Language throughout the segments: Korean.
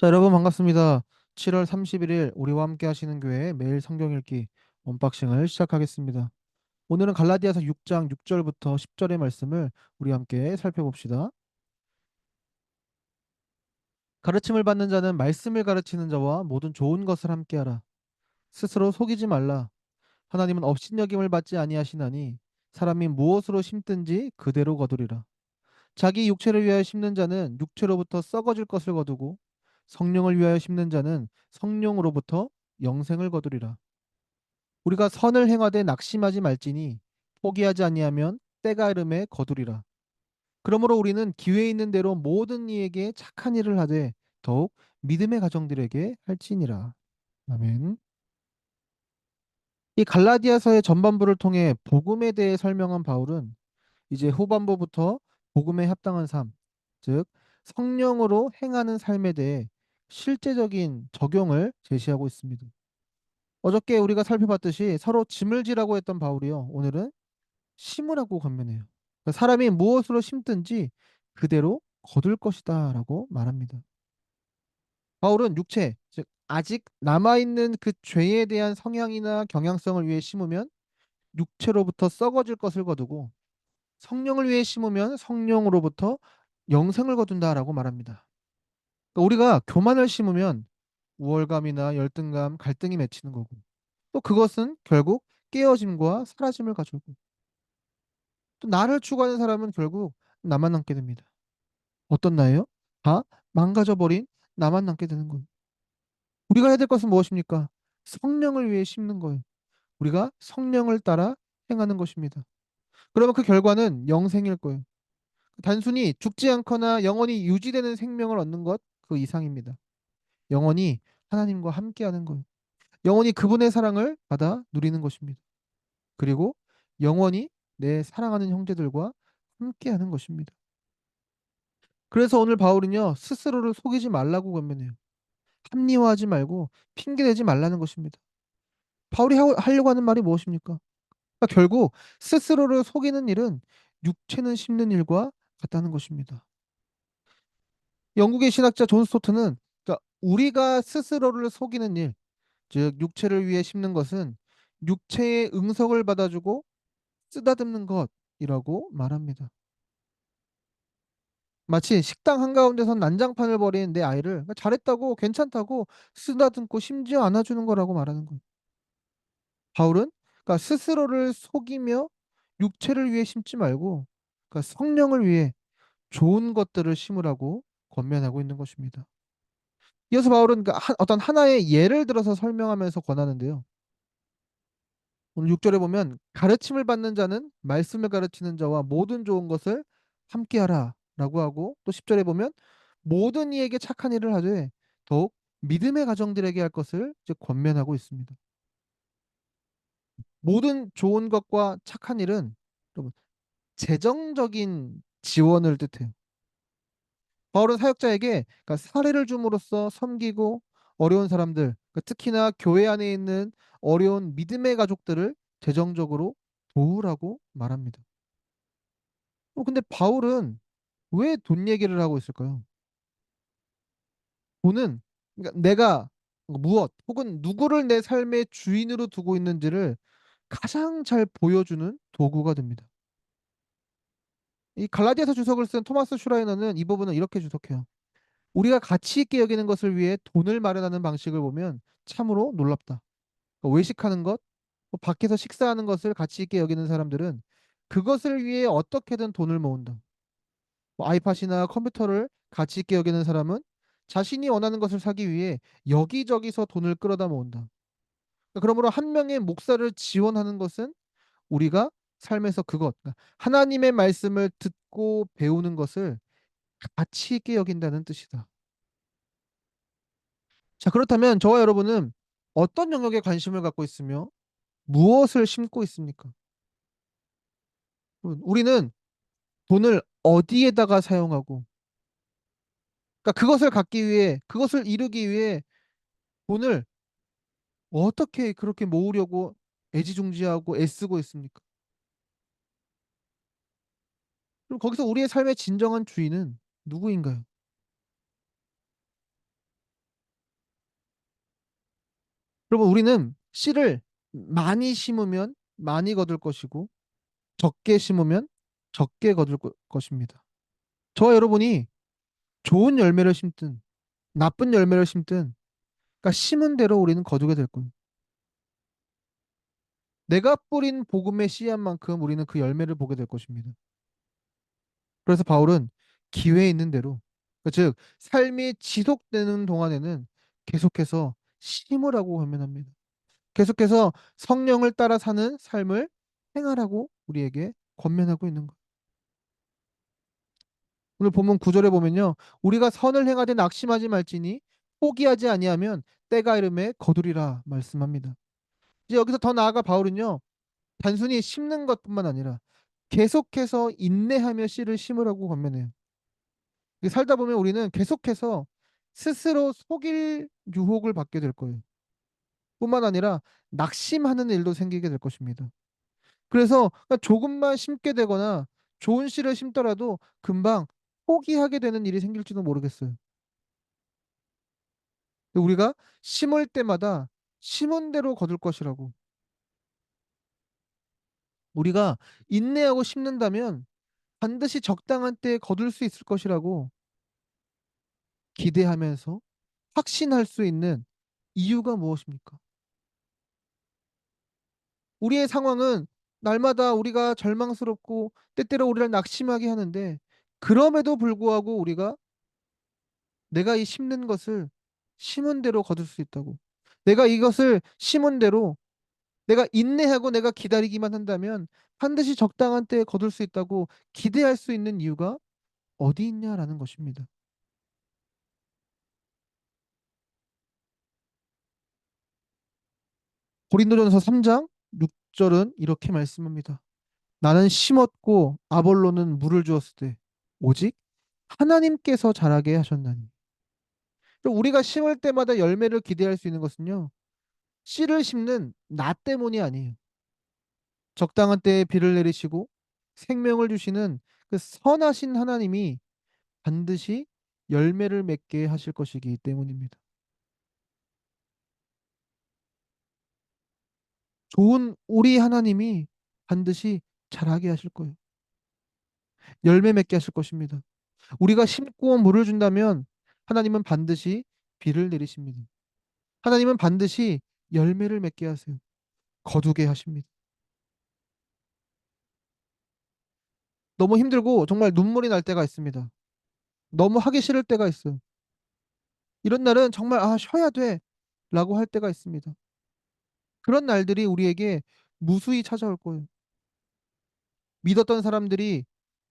자, 여러분 반갑습니다. 7월 31일 우리와 함께 하시는 교회 매일 성경 읽기 언박싱을 시작하겠습니다. 오늘은 갈라디아서 6장 6절부터 10절의 말씀을 우리 함께 살펴봅시다. 가르침을 받는 자는 말씀을 가르치는 자와 모든 좋은 것을 함께 하라. 스스로 속이지 말라. 하나님은 업신여김을 받지 아니하시나니 사람이 무엇으로 심든지 그대로 거두리라. 자기 육체를 위하여 심는 자는 육체로부터 썩어질 것을 거두고 성령을 위하여 심는 자는 성령으로부터 영생을 거두리라. 우리가 선을 행하되 낙심하지 말지니 포기하지 아니하면 때가 이름에 거두리라. 그러므로 우리는 기회 있는 대로 모든 이에게 착한 일을 하되 더욱 믿음의 가정들에게 할지니라. 아멘. 이 갈라디아서의 전반부를 통해 복음에 대해 설명한 바울은 이제 후반부부터 복음에 합당한 삶, 즉 성령으로 행하는 삶에 대해 실제적인 적용을 제시하고 있습니다. 어저께 우리가 살펴봤듯이 서로 짐을 지라고 했던 바울이요. 오늘은 심으라고 권면해요. 그러니까 사람이 무엇으로 심든지 그대로 거둘 것이다라고 말합니다. 바울은 육체, 즉 아직 남아있는 그 죄에 대한 성향이나 경향성을 위해 심으면 육체로부터 썩어질 것을 거두고 성령을 위해 심으면 성령으로부터 영생을 거둔다라고 말합니다. 그러니까 우리가 교만을 심으면 우월감이나 열등감, 갈등이 맺히는 거고 또 그것은 결국 깨어짐과 사라짐을 가져오고 또 나를 추구하는 사람은 결국 나만 남게 됩니다. 어떤 나예요? 다 망가져버린 나만 남게 되는 거예요. 우리가 해야 될 것은 무엇입니까? 성령을 위해 심는 거예요. 우리가 성령을 따라 행하는 것입니다. 그러면 그 결과는 영생일 거예요. 단순히 죽지 않거나 영원히 유지되는 생명을 얻는 것 그 이상입니다. 영원히 하나님과 함께하는 거예요. 영원히 그분의 사랑을 받아 누리는 것입니다. 그리고 영원히 내 사랑하는 형제들과 함께하는 것입니다. 그래서 오늘 바울은요 스스로를 속이지 말라고 권면해요. 합리화하지 말고 핑계대지 말라는 것입니다. 바울이 하려고 하는 말이 무엇입니까? 그러니까 결국 스스로를 속이는 일은 육체는 심는 일과 같다는 것입니다. 영국의 신학자 존 스토트는 그러니까 우리가 스스로를 속이는 일, 즉 육체를 위해 심는 것은 육체의 응석을 받아주고 쓰다듬는 것이라고 말합니다. 마치 식당 한가운데서 난장판을 벌인 내 아이를 그러니까 잘했다고 괜찮다고 쓰다듬고 심지어 안아주는 거라고 말하는 거예요. 바울은 그러니까 스스로를 속이며 육체를 위해 심지 말고 그러니까 성령을 위해 좋은 것들을 심으라고 권면하고 있는 것입니다. 이어서 바울은 그러니까 어떤 하나의 예를 들어서 설명하면서 권하는데요. 오늘 6절에 보면 가르침을 받는 자는 말씀을 가르치는 자와 모든 좋은 것을 함께하라 라고 하고 또 10절에 보면 모든 이에게 착한 일을 하되 더욱 믿음의 가정들에게 할 것을 이제 권면하고 있습니다. 모든 좋은 것과 착한 일은 여러분 재정적인 지원을 뜻해요. 바울은 사역자에게 그러니까 사례를 줌으로써 섬기고 어려운 사람들, 그러니까 특히나 교회 안에 있는 어려운 믿음의 가족들을 재정적으로 도우라고 말합니다. 근데 바울은 왜 돈 얘기를 하고 있을까요? 돈은 그러니까 내가 무엇 혹은 누구를 내 삶의 주인으로 두고 있는지를 가장 잘 보여주는 도구가 됩니다. 이 갈라디아서 주석을 쓴 토마스 슈라이너는 이 부분을 이렇게 주석해요. 우리가 가치 있게 여기는 것을 위해 돈을 마련하는 방식을 보면 참으로 놀랍다. 그러니까 외식하는 것, 뭐 밖에서 식사하는 것을 가치 있게 여기는 사람들은 그것을 위해 어떻게든 돈을 모은다. 뭐 아이팟이나 컴퓨터를 가치 있게 여기는 사람은 자신이 원하는 것을 사기 위해 여기저기서 돈을 끌어다 모은다. 그러므로 한 명의 목사를 지원하는 것은 우리가 삶에서 그러니까 하나님의 말씀을 듣고 배우는 것을 가치 있게 여긴다는 뜻이다. 자, 그렇다면 저와 여러분은 어떤 영역에 관심을 갖고 있으며 무엇을 심고 있습니까? 우리는 돈을 어디에다가 사용하고, 그러니까 그것을 갖기 위해, 그것을 이루기 위해 돈을 어떻게 그렇게 모으려고 애지중지하고 애쓰고 있습니까? 그럼 거기서 우리의 삶의 진정한 주인은 누구인가요? 여러분, 우리는 씨를 많이 심으면 많이 거둘 것이고, 적게 심으면 적게 거둘 것입니다. 저와 여러분이 좋은 열매를 심든 나쁜 열매를 심든, 그러니까 심은 대로 우리는 거두게 될 거예요. 내가 뿌린 복음의 씨앗만큼 우리는 그 열매를 보게 될 것입니다. 그래서 바울은 기회 있는 대로, 즉 삶이 지속되는 동안에는 계속해서 심으라고 권면합니다. 계속해서 성령을 따라 사는 삶을 행하라고 우리에게 권면하고 있는 거예요. 오늘 본문 9절에 보면요. 우리가 선을 행하되 낙심하지 말지니 포기하지 아니하면 때가 이름에 거두리라 말씀합니다. 이제 여기서 더 나아가 바울은요. 단순히 심는 것뿐만 아니라 계속해서 인내하며 씨를 심으라고 권면해요. 이게 살다 보면 우리는 계속해서 스스로 속일 유혹을 받게 될 거예요. 뿐만 아니라 낙심하는 일도 생기게 될 것입니다. 그래서 그러니까 조금만 심게 되거나 좋은 씨를 심더라도 금방 포기하게 되는 일이 생길지도 모르겠어요. 우리가 심을 때마다 심은 대로 거둘 것이라고. 우리가 인내하고 심는다면 반드시 적당한 때에 거둘 수 있을 것이라고 기대하면서 확신할 수 있는 이유가 무엇입니까? 우리의 상황은 날마다 우리가 절망스럽고 때때로 우리를 낙심하게 하는데, 그럼에도 불구하고 우리가 내가 이 심는 것을 심은 대로 거둘 수 있다고. 내가 이것을 심은 대로 내가 인내하고 내가 기다리기만 한다면 반드시 적당한 때에 거둘 수 있다고 기대할 수 있는 이유가 어디 있냐라는 것입니다. 고린도전서 3장 6절은 이렇게 말씀합니다. 나는 심었고 아볼로는 물을 주었을 때 오직 하나님께서 자라게 하셨나니. 우리가 심을 때마다 열매를 기대할 수 있는 것은요. 씨를 심는 나 때문이 아니에요. 적당한 때에 비를 내리시고 생명을 주시는 그 선하신 하나님이 반드시 열매를 맺게 하실 것이기 때문입니다. 좋은 우리 하나님이 반드시 자라게 하실 거예요. 열매 맺게 하실 것입니다. 우리가 심고 물을 준다면 하나님은 반드시 비를 내리십니다. 하나님은 반드시 열매를 맺게 하세요. 거두게 하십니다. 너무 힘들고 정말 눈물이 날 때가 있습니다. 너무 하기 싫을 때가 있어요. 이런 날은 정말 쉬어야 돼 라고 할 때가 있습니다. 그런 날들이 우리에게 무수히 찾아올 거예요. 믿었던 사람들이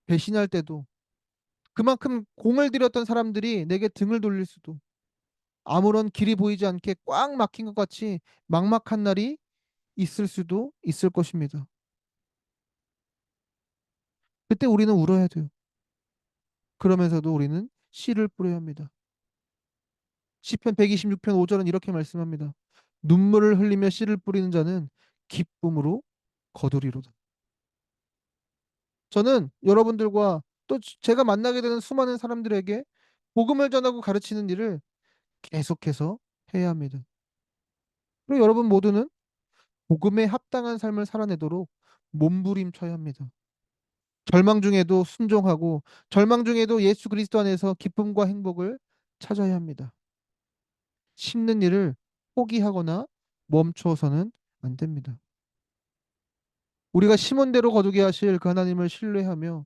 배신할 때도, 그만큼 공을 들였던 사람들이 내게 등을 돌릴 수도, 아무런 길이 보이지 않게 꽉 막힌 것 같이 막막한 날이 있을 수도 있을 것입니다. 그때 우리는 울어야 돼요. 그러면서도 우리는 씨를 뿌려야 합니다. 시편 126편 5절은 이렇게 말씀합니다. 눈물을 흘리며 씨를 뿌리는 자는 기쁨으로 거두리로다. 저는 여러분들과 또 제가 만나게 되는 수많은 사람들에게 복음을 전하고 가르치는 일을 계속해서 해야 합니다. 그리고 여러분 모두는 복음에 합당한 삶을 살아내도록 몸부림쳐야 합니다. 절망 중에도 순종하고 절망 중에도 예수 그리스도 안에서 기쁨과 행복을 찾아야 합니다. 심는 일을 포기하거나 멈춰서는 안 됩니다. 우리가 심은 대로 거두게 하실 그 하나님을 신뢰하며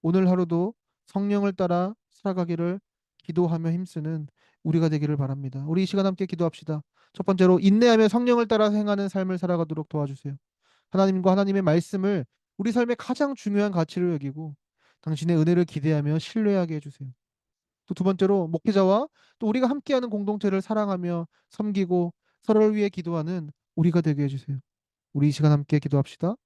오늘 하루도 성령을 따라 살아가기를 기도하며 힘쓰는 우리가 되기를 바랍니다. 우리 이 시간 함께 기도합시다. 첫 번째로 인내하며 성령을 따라 행하는 삶을 살아가도록 도와주세요. 하나님과 하나님의 말씀을 우리 삶의 가장 중요한 가치로 여기고 당신의 은혜를 기대하며 신뢰하게 해주세요. 또 두 번째로 목회자와 또 우리가 함께하는 공동체를 사랑하며 섬기고 서로를 위해 기도하는 우리가 되게 해주세요. 우리 이 시간 함께 기도합시다.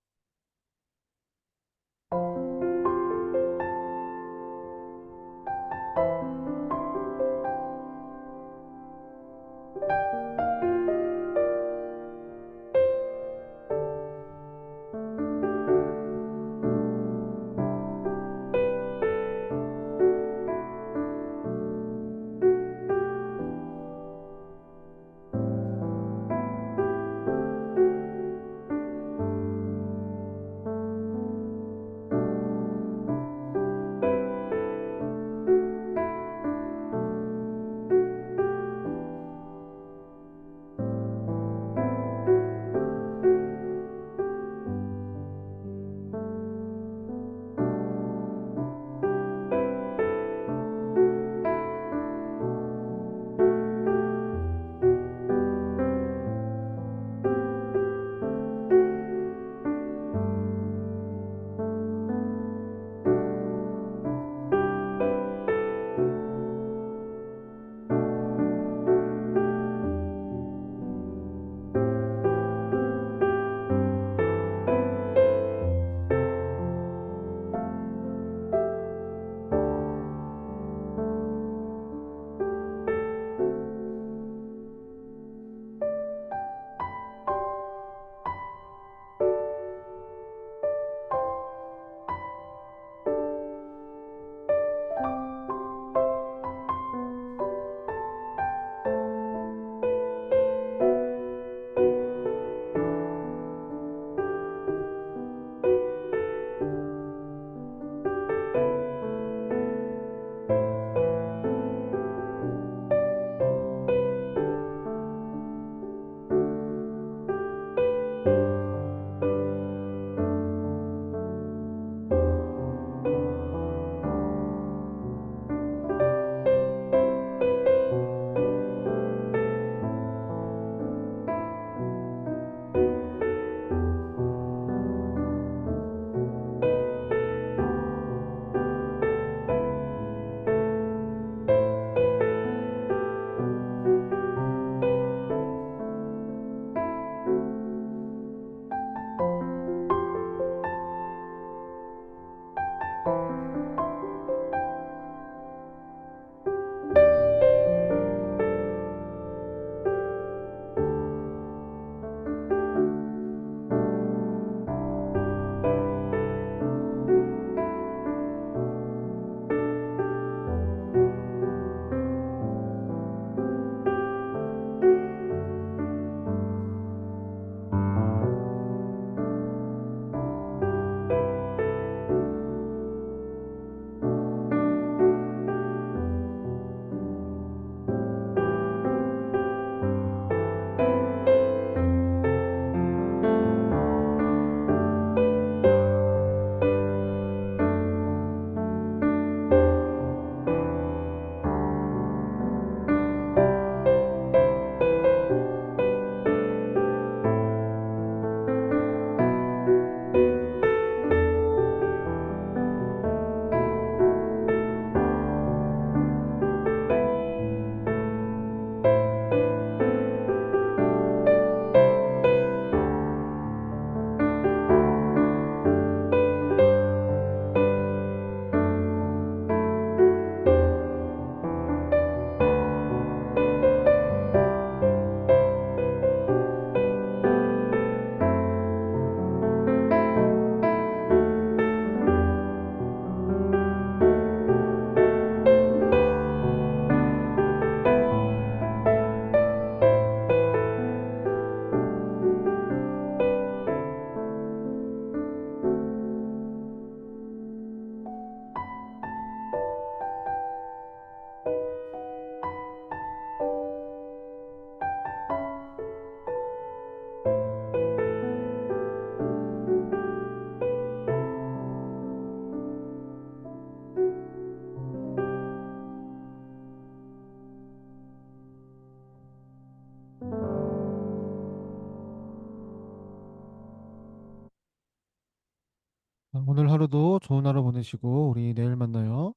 오늘 하루도 좋은 하루 보내시고 우리 내일 만나요.